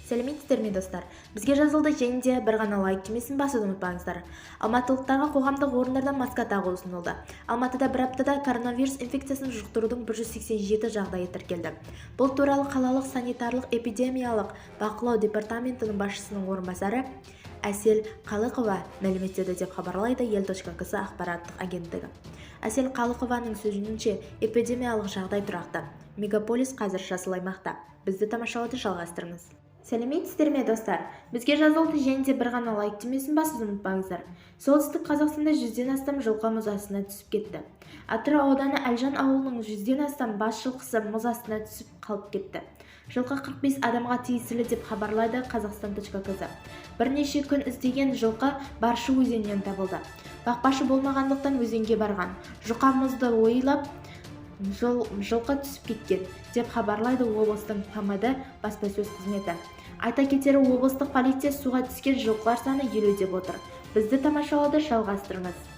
Сәлеметсіздер ме достар? Бізге жазылды және де бір ғана лайк түймесін басуды ұмытпаңыздар. Алматылықтарға қоғамдық орындардан маска тағу ұсынылды. Алматыда бір аптада коронавирус инфекциясын жұқтырудың 187 жағдайы тіркелді. Бұл туралы қалалық санитарлық эпидемиялық бақылау департаментінің басшысының орынбасары Әсел Қалықова мәлім етеді деп хабарлайды ел.кз ақпараттық агенттігі. Әсел Қалықованың сөзінше эпидемиялық жағдай тұрақты. Мегаполис қазір жасыл аймақта. Бізді тамашалауды жалғастырыңыз. Сәлеметсіздер ме достар? Бізге жазылды және де бір ғана лайк түймесін басуды ұмытпаңыздар. Солтүстік Қазақстанда 100-ден астам жылқы мұз астына түсіп кетті. Атырау ауданы Әлжан ауылының 100-ден астам бас жылқысы мұз астына түсіп қалып кетті. Жылқы 45 адамға тиесілі деп хабарлайды Қазақстан.кз. Бірнеше күн іздеген жылқы Баршы өзенінен табылды. Бақпашы болмағандықтан өзенге барған. Жұқа мұзды ойлап жылқы түсіп кеткен деп хабарлайды облыстың ПМД баспасөз қызметі. Айта кетері, облыстық полиция суға түскен жылқылар саны 50 деп отыр. Бізді тамашалауды жалғастырыңыз.